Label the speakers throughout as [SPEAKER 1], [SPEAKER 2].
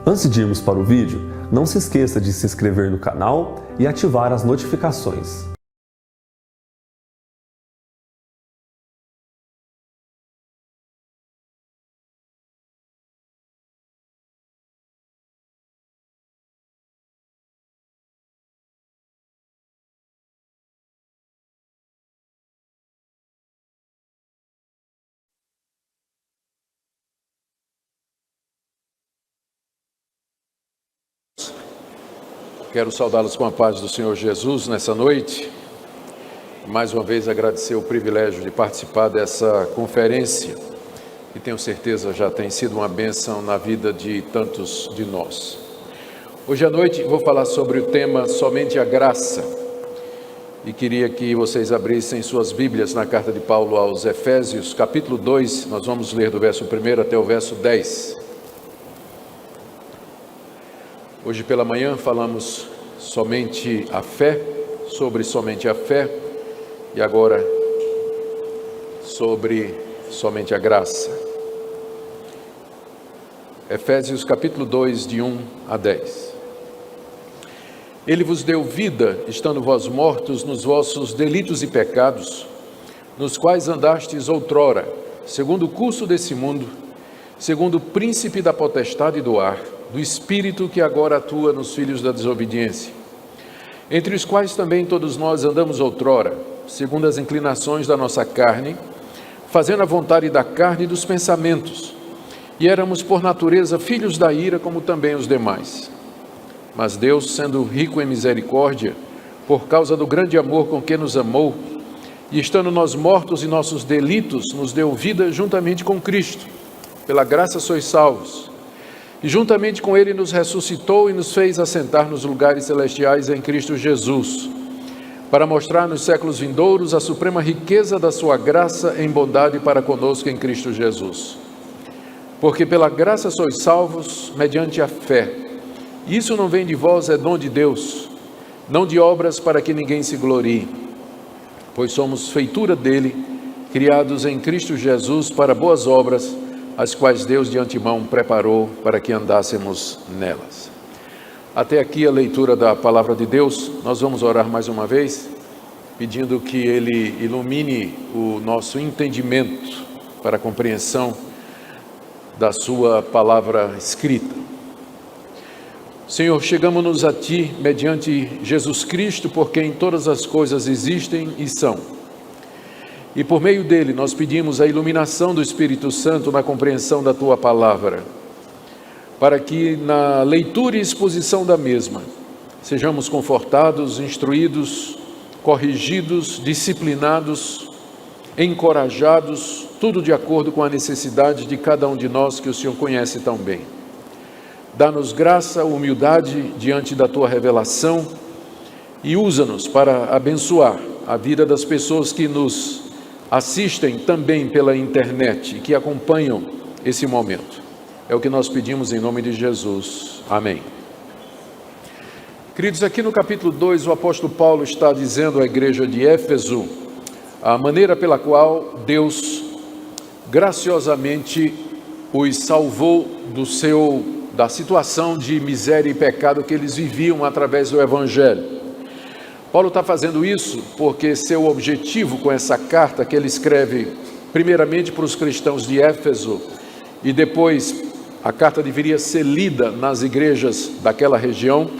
[SPEAKER 1] Antes de irmos para o vídeo, não se esqueça de se inscrever no canal e ativar as notificações.
[SPEAKER 2] Quero saudá-los com a paz do Senhor Jesus nessa noite. Mais uma vez agradecer o privilégio de participar dessa conferência, que tenho certeza já tem sido uma bênção na vida de tantos de nós. Hoje à noite vou falar sobre o tema Somente a Graça. E queria que vocês abrissem suas Bíblias na carta de Paulo aos Efésios, capítulo 2, nós vamos ler do verso 1 até o verso 10. Hoje pela manhã falamos somente a fé, sobre somente a fé, e agora sobre somente a graça. Efésios capítulo 2, de 1 a 10. Ele vos deu vida, estando vós mortos nos vossos delitos e pecados, nos quais andastes outrora, segundo o curso desse mundo, segundo o príncipe da potestade do ar, do Espírito que agora atua nos filhos da desobediência, entre os quais também todos nós andamos outrora, segundo as inclinações da nossa carne, fazendo a vontade da carne e dos pensamentos, e éramos por natureza filhos da ira, como também os demais. Mas Deus, sendo rico em misericórdia, por causa do grande amor com que nos amou, e estando nós mortos em nossos delitos, nos deu vida juntamente com Cristo. Pela graça sois salvos. E juntamente com Ele nos ressuscitou e nos fez assentar nos lugares celestiais em Cristo Jesus, para mostrar nos séculos vindouros a suprema riqueza da sua graça em bondade para conosco em Cristo Jesus. Porque pela graça sois salvos mediante a fé. Isso não vem de vós, é dom de Deus, não de obras para que ninguém se glorie, pois somos feitura dele, criados em Cristo Jesus para boas obras, as quais Deus de antemão preparou para que andássemos nelas. Até aqui a leitura da palavra de Deus. Nós vamos orar mais uma vez, pedindo que Ele ilumine o nosso entendimento para a compreensão da sua palavra escrita. Senhor, chegamos-nos a Ti mediante Jesus Cristo, por quem todas as coisas existem e são. E por meio dele nós pedimos a iluminação do Espírito Santo na compreensão da Tua palavra, para que na leitura e exposição da mesma sejamos confortados, instruídos, corrigidos, disciplinados, encorajados, tudo de acordo com a necessidade de cada um de nós que o Senhor conhece tão bem. Dá-nos graça, humildade diante da Tua revelação e usa-nos para abençoar a vida das pessoas que nos assistem também pela internet e que acompanham esse momento. É o que nós pedimos em nome de Jesus. Amém. Queridos, aqui no capítulo 2, o apóstolo Paulo está dizendo à igreja de Éfeso a maneira pela qual Deus graciosamente os salvou da situação de miséria e pecado que eles viviam através do Evangelho. Paulo está fazendo isso porque seu objetivo com essa carta que ele escreve primeiramente para os cristãos de Éfeso e depois a carta deveria ser lida nas igrejas daquela região,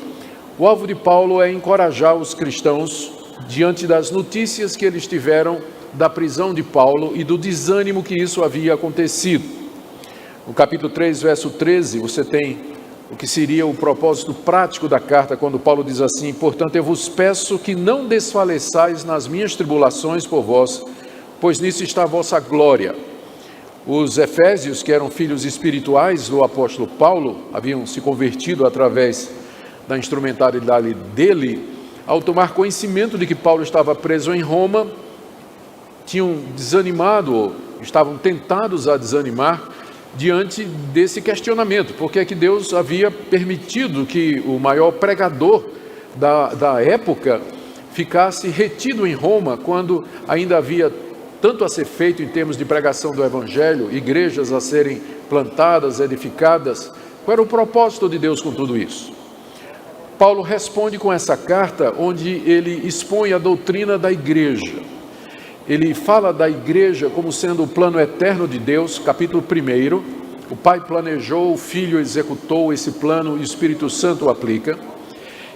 [SPEAKER 2] o alvo de Paulo é encorajar os cristãos diante das notícias que eles tiveram da prisão de Paulo e do desânimo que isso havia acontecido. No capítulo 3, verso 13, você tem o que seria o propósito prático da carta, quando Paulo diz assim: portanto eu vos peço que não desfaleçais nas minhas tribulações por vós, pois nisso está a vossa glória. Os efésios, que eram filhos espirituais do apóstolo Paulo, haviam se convertido através da instrumentalidade dele, ao tomar conhecimento de que Paulo estava preso em Roma, tinham desanimado, estavam tentados a desanimar, diante desse questionamento, porque é que Deus havia permitido que o maior pregador da época ficasse retido em Roma, quando ainda havia tanto a ser feito em termos de pregação do Evangelho, igrejas a serem plantadas, edificadas, Qual era o propósito de Deus com tudo isso? Paulo responde com essa carta, onde ele expõe a doutrina da igreja. Ele fala da igreja como sendo o plano eterno de Deus, capítulo 1. O Pai planejou, o Filho executou esse plano e o Espírito Santo o aplica.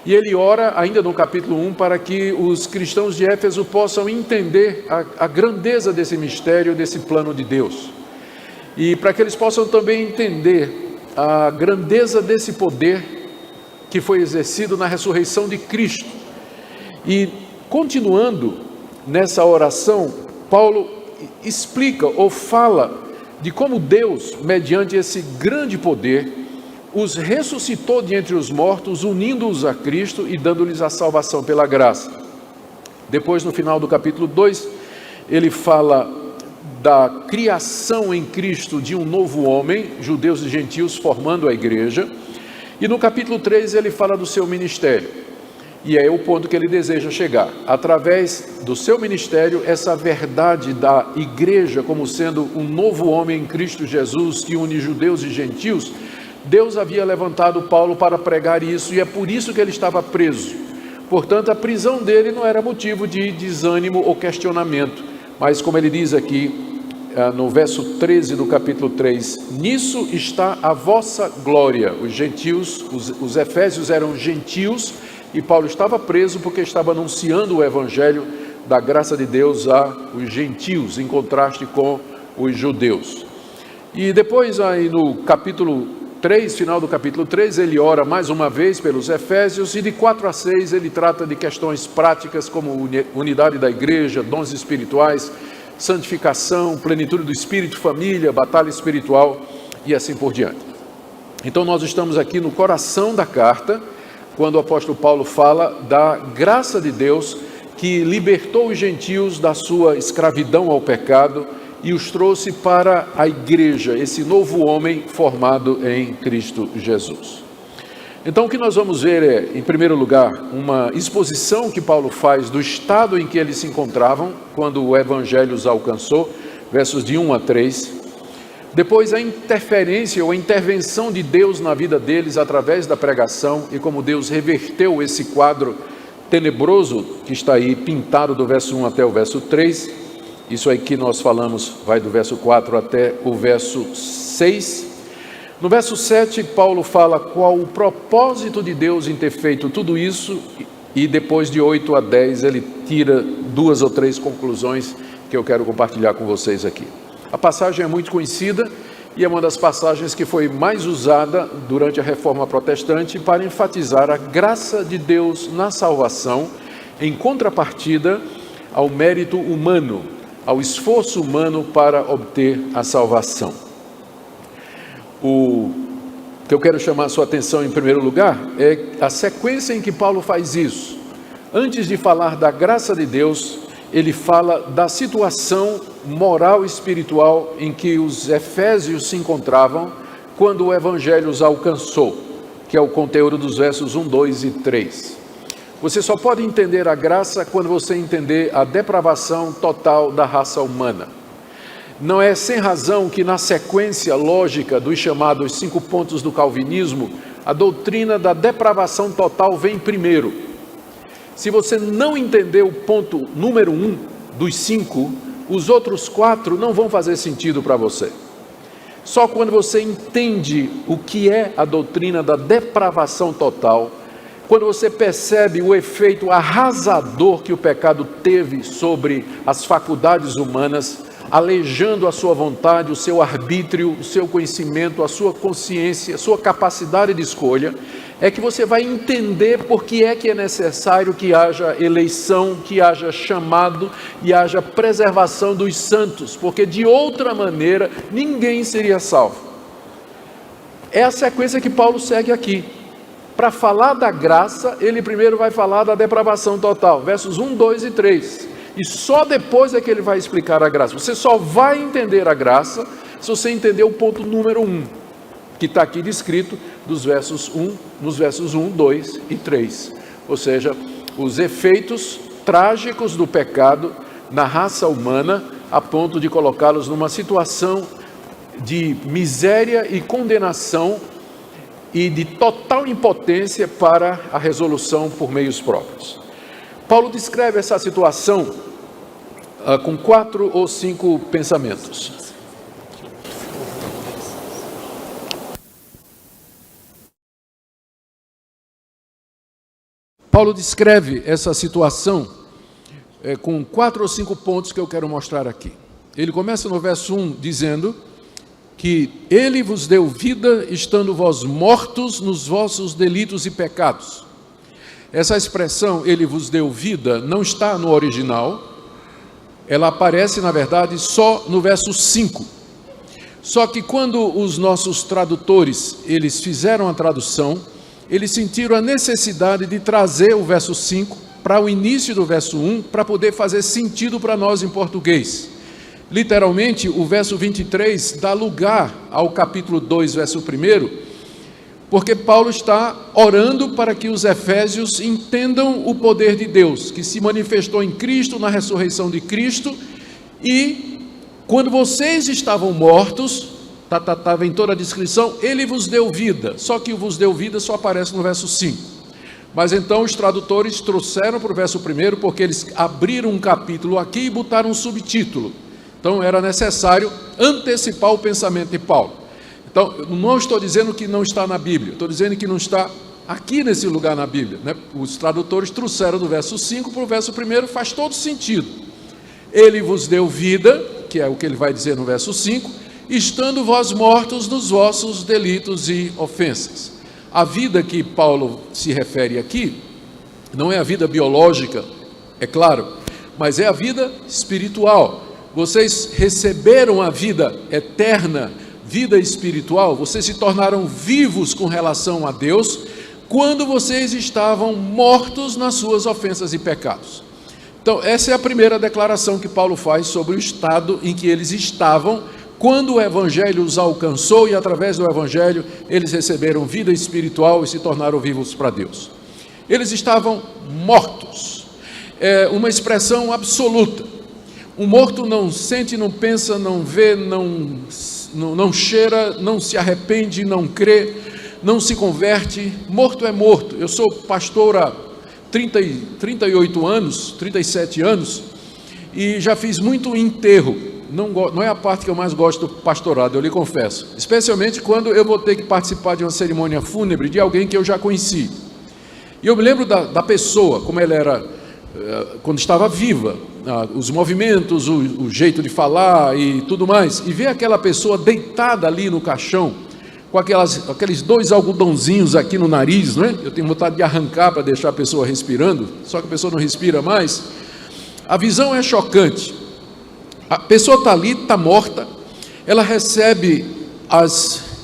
[SPEAKER 2] E ele ora, ainda no capítulo 1, para que os cristãos de Éfeso possam entender a grandeza desse mistério, desse plano de Deus. E para que eles possam também entender a grandeza desse poder que foi exercido na ressurreição de Cristo. E continuando nessa oração, Paulo explica ou fala de como Deus, mediante esse grande poder, os ressuscitou de entre os mortos, unindo-os a Cristo e dando-lhes a salvação pela graça. Depois, no final do capítulo 2, ele fala da criação em Cristo de um novo homem, judeus e gentios formando a igreja. E no capítulo 3 ele fala do seu ministério. E é o ponto que ele deseja chegar. Através do seu ministério, essa verdade da igreja como sendo um novo homem em Cristo Jesus, que une judeus e gentios, Deus havia levantado Paulo para pregar isso, e é por isso que ele estava preso. Portanto, a prisão dele não era motivo de desânimo ou questionamento, mas como ele diz aqui, no verso 13 do capítulo 3, nisso está a vossa glória. Os gentios, os efésios eram gentios, e Paulo estava preso porque estava anunciando o evangelho da graça de Deus aos gentios, em contraste com os judeus. E depois aí no capítulo 3, final do capítulo 3, ele ora mais uma vez pelos efésios, e de 4 a 6 ele trata de questões práticas como unidade da igreja, dons espirituais, santificação, plenitude do Espírito, família, batalha espiritual e assim por diante. Então nós estamos aqui no coração da carta, quando o apóstolo Paulo fala da graça de Deus que libertou os gentios da sua escravidão ao pecado e os trouxe para a igreja, esse novo homem formado em Cristo Jesus. Então o que nós vamos ver é, em primeiro lugar, uma exposição que Paulo faz do estado em que eles se encontravam quando o evangelho os alcançou, versos de 1 a 3. Depois a interferência ou a intervenção de Deus na vida deles através da pregação e como Deus reverteu esse quadro tenebroso que está aí pintado do verso 1 até o verso 3. Isso aí que nós falamos vai do verso 4 até o verso 6. No verso 7, Paulo fala qual o propósito de Deus em ter feito tudo isso, e depois de 8 a 10 ele tira 2 ou 3 conclusões que eu quero compartilhar com vocês aqui. A passagem é muito conhecida e é uma das passagens que foi mais usada durante a Reforma Protestante para enfatizar a graça de Deus na salvação, em contrapartida ao mérito humano, ao esforço humano para obter a salvação. O que eu quero chamar a sua atenção em primeiro lugar é a sequência em que Paulo faz isso. Antes de falar da graça de Deus, ele fala da situação moral e espiritual em que os efésios se encontravam quando o evangelho os alcançou, que é o conteúdo dos versos 1, 2 e 3. Você só pode entender a graça quando você entender a depravação total da raça humana. Não é sem razão que na sequência lógica dos chamados 5 pontos do calvinismo, a doutrina da depravação total vem primeiro. Se você não entender o ponto número 1 dos 5, os outros 4 não vão fazer sentido para você. Só quando você entende o que é a doutrina da depravação total, quando você percebe o efeito arrasador que o pecado teve sobre as faculdades humanas, aleijando a sua vontade, o seu arbítrio, o seu conhecimento, a sua consciência, a sua capacidade de escolha, é que você vai entender por que é necessário que haja eleição, que haja chamado e haja preservação dos santos, porque de outra maneira ninguém seria salvo. É a sequência que Paulo segue aqui. Para falar da graça, ele primeiro vai falar da depravação total, versos 1, 2 e 3. E só depois é que ele vai explicar a graça. Você só vai entender a graça se você entender o ponto número 1, que está aqui descrito nos versos 1, 2 e 3. Ou seja, os efeitos trágicos do pecado na raça humana, a ponto de colocá-los numa situação de miséria e condenação e de total impotência para a resolução por meios próprios. Paulo descreve essa situação com 4 ou 5 pensamentos. Paulo descreve essa situação com 4 ou 5 pontos que eu quero mostrar aqui. Ele começa no verso 1 dizendo que ele vos deu vida estando vós mortos nos vossos delitos e pecados. Essa expressão, ele vos deu vida, não está no original. Ela aparece, na verdade, só no verso 5. Só que quando os nossos tradutores, eles fizeram a tradução, eles sentiram a necessidade de trazer o verso 5 para o início do verso 1, para poder fazer sentido para nós em português. Literalmente, o verso 23 dá lugar ao capítulo 2, verso 1, porque Paulo está orando para que os efésios entendam o poder de Deus, que se manifestou em Cristo, na ressurreição de Cristo, e quando vocês estavam mortos, vem toda a descrição, ele vos deu vida, só que o vos deu vida só aparece no verso 5. Mas então os tradutores trouxeram para o verso 1, porque eles abriram um capítulo aqui e botaram um subtítulo. Então era necessário antecipar o pensamento de Paulo. Então, eu não estou dizendo que não está na Bíblia, estou dizendo que não está aqui nesse lugar na Bíblia, né? Os tradutores trouxeram do verso 5 para o verso 1, faz todo sentido. Ele vos deu vida, que é o que ele vai dizer no verso 5, estando vós mortos nos vossos delitos e ofensas. A vida que Paulo se refere aqui, não é a vida biológica, é claro, mas é a vida espiritual. Vocês receberam a vida eterna, vida espiritual, vocês se tornaram vivos com relação a Deus, quando vocês estavam mortos nas suas ofensas e pecados. Então, essa é a primeira declaração que Paulo faz sobre o estado em que eles estavam, quando o Evangelho os alcançou e através do Evangelho eles receberam vida espiritual e se tornaram vivos para Deus. Eles estavam mortos, é uma expressão absoluta. Um morto não sente, não pensa, não vê, não cheira, não se arrepende, não crê, não se converte. Morto é morto. Eu sou pastor há 38 anos, 37 anos, e já fiz muito enterro. Não é a parte que eu mais gosto do pastorado, eu lhe confesso. Especialmente quando eu vou ter que participar de uma cerimônia fúnebre de alguém que eu já conheci. E eu me lembro da pessoa, como ela era quando estava viva, os movimentos, o jeito de falar e tudo mais. E ver aquela pessoa deitada ali no caixão, com aqueles 2 algodãozinhos aqui no nariz, não é? Eu tenho vontade de arrancar para deixar a pessoa respirando, só que a pessoa não respira mais. A visão é chocante. A pessoa está ali, está morta, ela recebe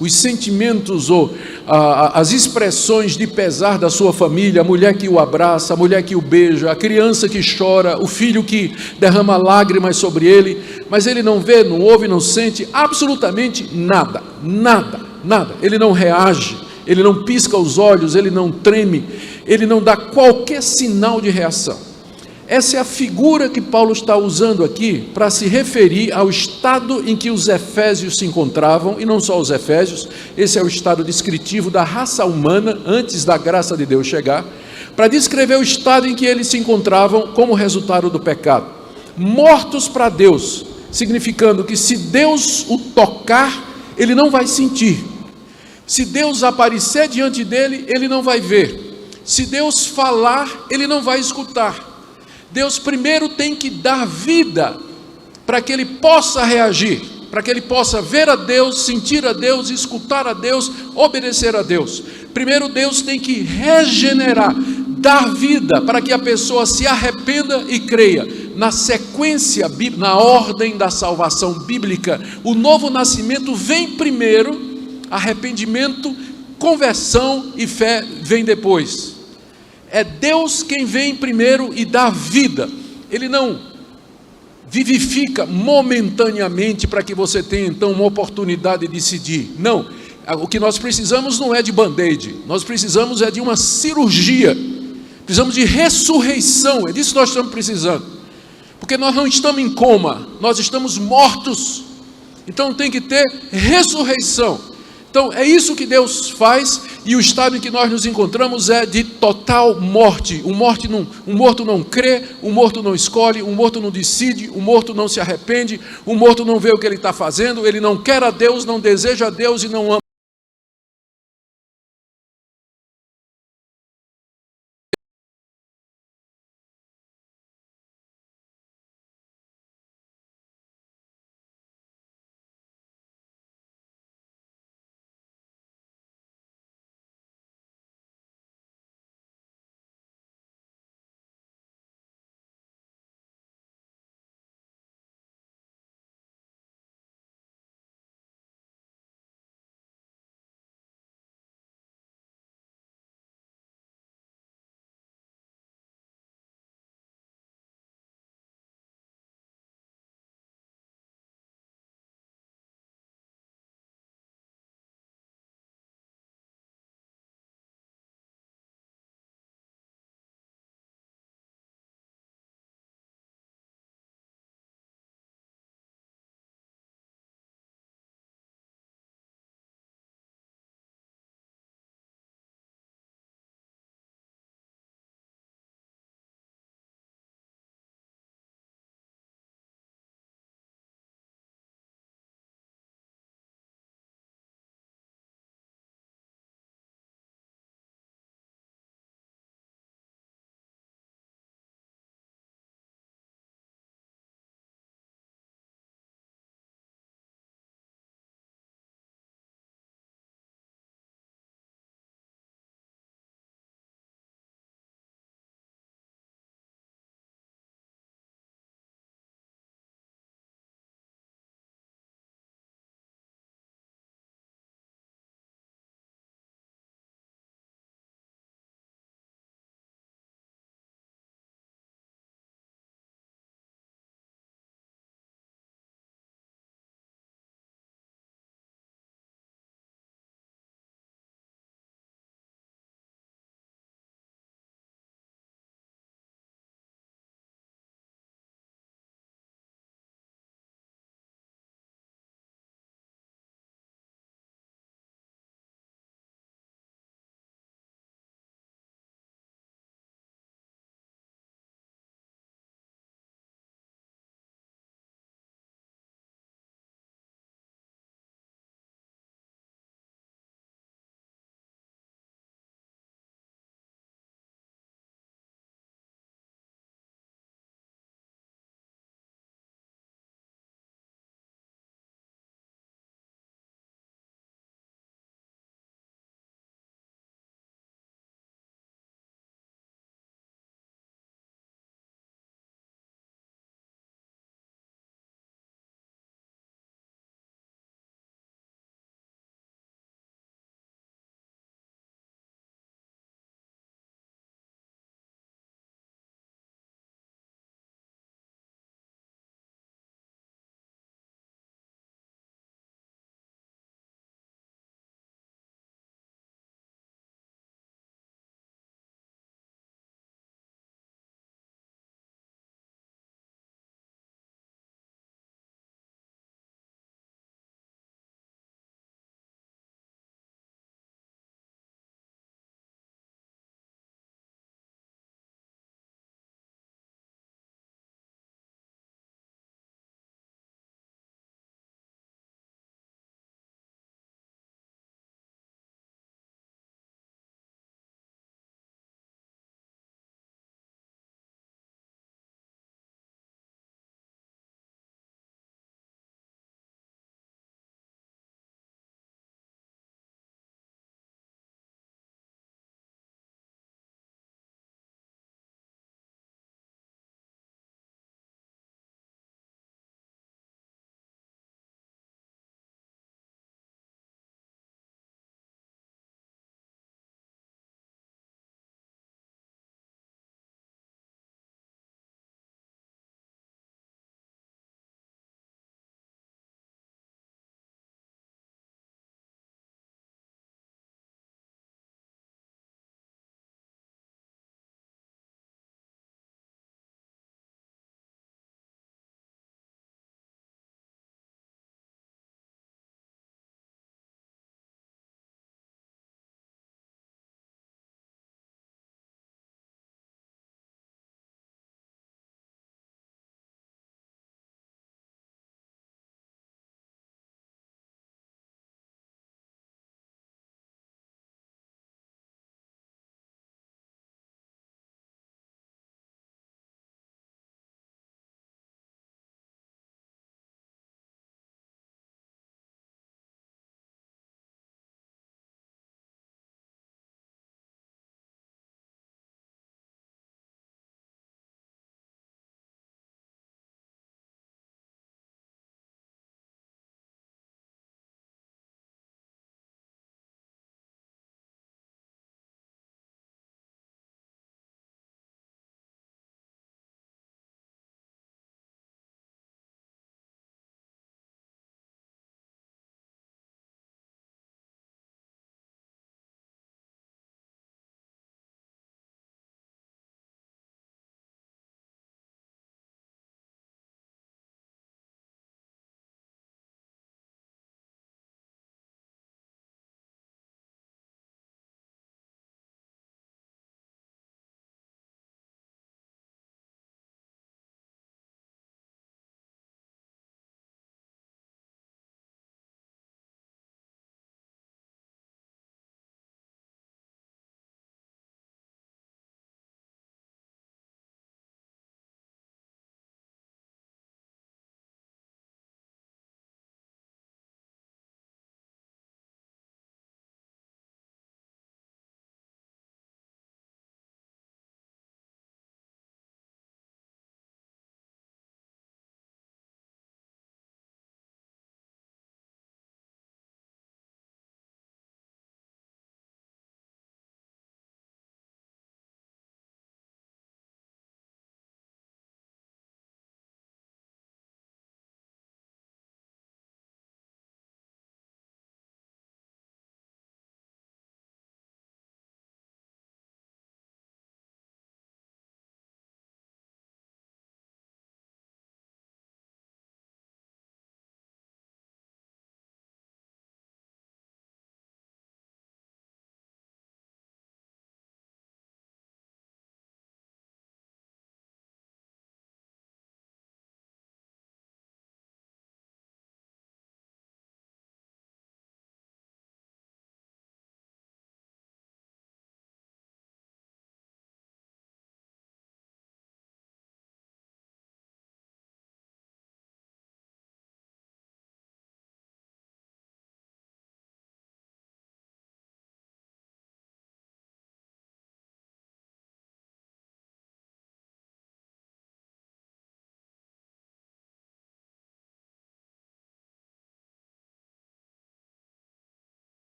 [SPEAKER 2] os sentimentos ou as expressões de pesar da sua família, a mulher que o abraça, a mulher que o beija, a criança que chora, o filho que derrama lágrimas sobre ele, mas ele não vê, não ouve, não sente absolutamente nada. Ele não reage, ele não pisca os olhos, ele não treme, ele não dá qualquer sinal de reação. Essa é a figura que Paulo está usando aqui para se referir ao estado em que os efésios se encontravam, e não só os efésios, esse é o estado descritivo da raça humana antes da graça de Deus chegar, para descrever o estado em que eles se encontravam como resultado do pecado. Mortos para Deus, significando que se Deus o tocar, ele não vai sentir. Se Deus aparecer diante dele, ele não vai ver. Se Deus falar, ele não vai escutar. Deus primeiro tem que dar vida para que ele possa reagir, para que ele possa ver a Deus, sentir a Deus, escutar a Deus, obedecer a Deus. Primeiro Deus tem que regenerar, dar vida para que a pessoa se arrependa e creia. Na sequência, na ordem da salvação bíblica, o novo nascimento vem primeiro, arrependimento, conversão e fé vem depois. É Deus quem vem primeiro e dá vida. Ele não vivifica momentaneamente para que você tenha então uma oportunidade de decidir. Não, o que nós precisamos não é de band-aid, nós precisamos é de uma cirurgia, precisamos de ressurreição, é disso que nós estamos precisando. Porque nós não estamos em coma, nós estamos mortos. Então tem que ter ressurreição, Então, é isso que Deus faz, e o estado em que nós nos encontramos é de total morte. Um morto não crê, um morto não escolhe, um morto não decide, um morto não se arrepende, um morto não vê o que ele está fazendo, ele não quer a Deus, não deseja a Deus e não ama